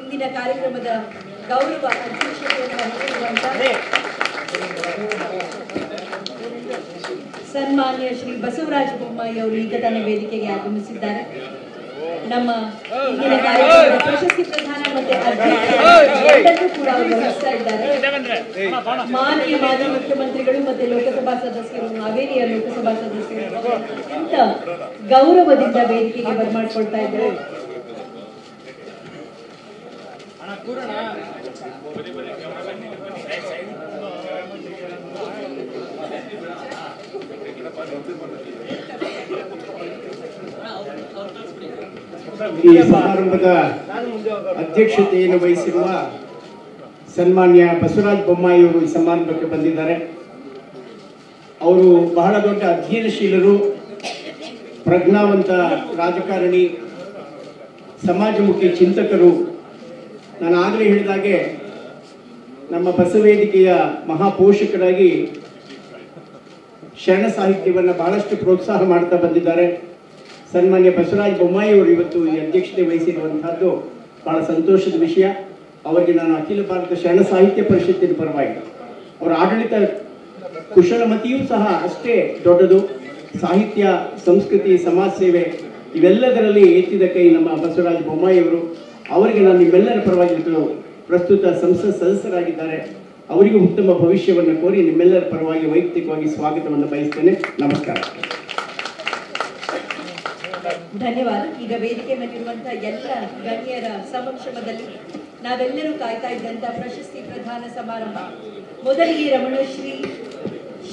ಇಂದಿನ ಕಾರ್ಯಕ್ರಮದ ಗೌರವ ಅಧ್ಯಕ್ಷತೆಯನ್ನು ಹೊಂದಿರುವಂತಹ ಸನ್ಮಾನ್ಯ ಶ್ರೀ ಬಸವರಾಜ ಬೊಮ್ಮಾಯಿ ಅವರು ಈಗ ತಾನೇ ವೇದಿಕೆಗೆ ಆಗಮಿಸಿದ್ದಾರೆ. ನಮ್ಮ ಇಂದಿನ ಕಾರ್ಯಕ್ರಮದ ಪ್ರಶಸ್ತಿ ಪ್ರದಾನ ಮತ್ತೆ ಅಧ್ಯಕ್ಷರು ಕೂಡ ಅವರು ವಹಿಸ್ತಾ ಇದ್ದಾರೆ. ಮಾನ್ಯ ಮಾಜಿ ಮುಖ್ಯಮಂತ್ರಿಗಳು ಮತ್ತೆ ಲೋಕಸಭಾ ಸದಸ್ಯರು, ಹಾವೇರಿಯ ಲೋಕಸಭಾ ಸದಸ್ಯರು ಅತ್ಯಂತ ಗೌರವದಿಂದ ವೇದಿಕೆಗೆ ಬರಮಾಡ್ಕೊಳ್ತಾ ಇದ್ದಾರೆ. ಈ ಸಮಾರಂಭದ ಅಧ್ಯಕ್ಷತೆಯನ್ನು ವಹಿಸಿರುವ ಸನ್ಮಾನ್ಯ ಬಸವರಾಜ ಬೊಮ್ಮಾಯಿ ಅವರು ಈ ಸಮಾರಂಭಕ್ಕೆ ಬಂದಿದ್ದಾರೆ. ಅವರು ಬಹಳ ದೊಡ್ಡ ಅಧ್ಯಯನಶೀಲರು, ಪ್ರಜ್ಞಾವಂತ ರಾಜಕಾರಣಿ, ಸಮಾಜಮುಖಿ ಚಿಂತಕರು. ನಾನು ಆಗಲೇ ಹೇಳಿದಾಗೆ ನಮ್ಮ ಬಸವೇದಿಕೆಯ ಮಹಾಪೋಷಕರಾಗಿ ಶರಣ ಸಾಹಿತ್ಯವನ್ನು ಬಹಳಷ್ಟು ಪ್ರೋತ್ಸಾಹ ಮಾಡ್ತಾ ಬಂದಿದ್ದಾರೆ. ಸನ್ಮಾನ್ಯ ಬಸವರಾಜ ಬೊಮ್ಮಾಯಿ ಅವರು ಇವತ್ತು ಈ ಅಧ್ಯಕ್ಷತೆ ವಹಿಸಿರುವಂತಹದ್ದು ಬಹಳ ಸಂತೋಷದ ವಿಷಯ. ಅವರಿಗೆ ನಾನು ಅಖಿಲ ಭಾರತ ಶರಣ ಸಾಹಿತ್ಯ ಪರಿಷತ್ತಿನ ಪರವಾಗಿ ಅವರ ಆಡಳಿತ ಕುಶಲಮತಿಯೂ ಸಹ ಅಷ್ಟೇ ದೊಡ್ಡದು. ಸಾಹಿತ್ಯ, ಸಂಸ್ಕೃತಿ, ಸಮಾಜ ಸೇವೆ ಇವೆಲ್ಲದರಲ್ಲಿ ಎತ್ತಿದ ಕೈ ನಮ್ಮ ಬಸವರಾಜ ಬೊಮ್ಮಾಯಿ ಅವರು. ಅವರಿಗೆ ನಾನು ನಿಮ್ಮೆಲ್ಲರ ಪರವಾಗಿ ಪ್ರಸ್ತುತ ಸಂಸತ್ ಸದಸ್ಯರಾಗಿದ್ದಾರೆ. ಅವರಿಗೂ ಉತ್ತಮ ಭವಿಷ್ಯವನ್ನು ಕೋರಿ ನಿಮ್ಮೆಲ್ಲರ ಪರವಾಗಿ ವೈಯಕ್ತಿಕವಾಗಿ ಸ್ವಾಗತವನ್ನು ಬಯಸ್ತೇನೆ. ನಮಸ್ಕಾರ. ಧನ್ಯವಾದ. ಈಗ ವೇದಿಕೆ ಮೇಲಿರುವಂತಹ ಎಲ್ಲ ಗಣ್ಯರ ಸಮಕ್ಷಮದಲ್ಲಿ ನಾವೆಲ್ಲರೂ ಕಾಯ್ತಾ ಇದ್ದಂತಹ ಪ್ರಶಸ್ತಿ ಪ್ರದಾನ ಸಮಾರಂಭ. ಮೊದಲಿಗೆ ರಮಣಶ್ರೀ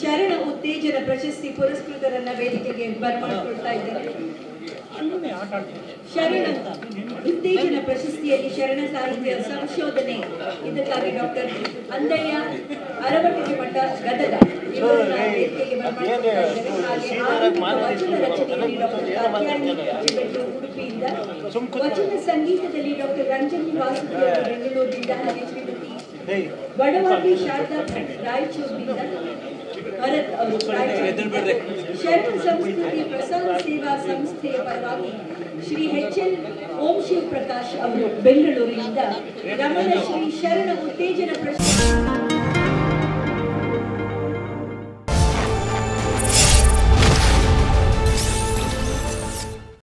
ಶರಣ ಉತ್ತೇಜನ ಪ್ರಶಸ್ತಿ ಪುರಸ್ಕೃತರನ್ನ ವೇದಿಕೆಗೆ ಬರಮಾಡಿಕೊಳ್ತಾ ಇದ್ದೇನೆ. ಶರಣ ಉತ್ತೇಜನ ಪ್ರಶಸ್ತಿಯಲ್ಲಿ ಶರಣ ಸಾಹಿತ್ಯ ಸಂಶೋಧನೆ ಇದಕ್ಕಾಗಿ ಡಾಕ್ಟರ್ ಅಂದಯ್ಯ ಅರವಟ್ಟಿಗೆ ಮಠ ಗದಗ ಇವರನ್ನ ವೇದಿಕೆಗೆ ಬರಮಾಡಿಕೊಳ್ತಾ ಇದ್ದೇವೆ. ಹಾಗೆ ವಚನ ರಚನೆಯಲ್ಲಿ ಡಾಕ್ಟರ್ ಕಾತ್ಯಾಯನಿ ಜಿಬೆಟ್ಟು ಉಡುಪಿಯಿಂದ, ವಚನ ಸಂಗೀತದಲ್ಲಿ ಡಾಕ್ಟರ್ ರಂಜನಿ ವಾಸುದೇವ ಬೆಂಗಳೂರಿನಿಂದ, ಹಾಗೆ ಶ್ರೀಮತಿ ಬಡವಾಡಿ ಶಾರದಾ ರಾಯಚೂರಿನಿಂದ, ಭರತ್ ಅವರು ಶರಣ ಸಂಸ್ಕೃತಿ ಪ್ರಸಾರ ಸೇವಾ ಸಂಸ್ಥೆಯ ಪರವಾಗಿ ಶ್ರೀ ಎಚ್.ಎಲ್. ಓಂ ಶಿವ್ ಪ್ರಕಾಶ್ ಅವರು ಬೆಂಗಳೂರಿನಿಂದ ರಮಣ ಶ್ರೀ ಶರಣ ಉತ್ತೇಜನ ಪ್ರಶಸ್ತಿ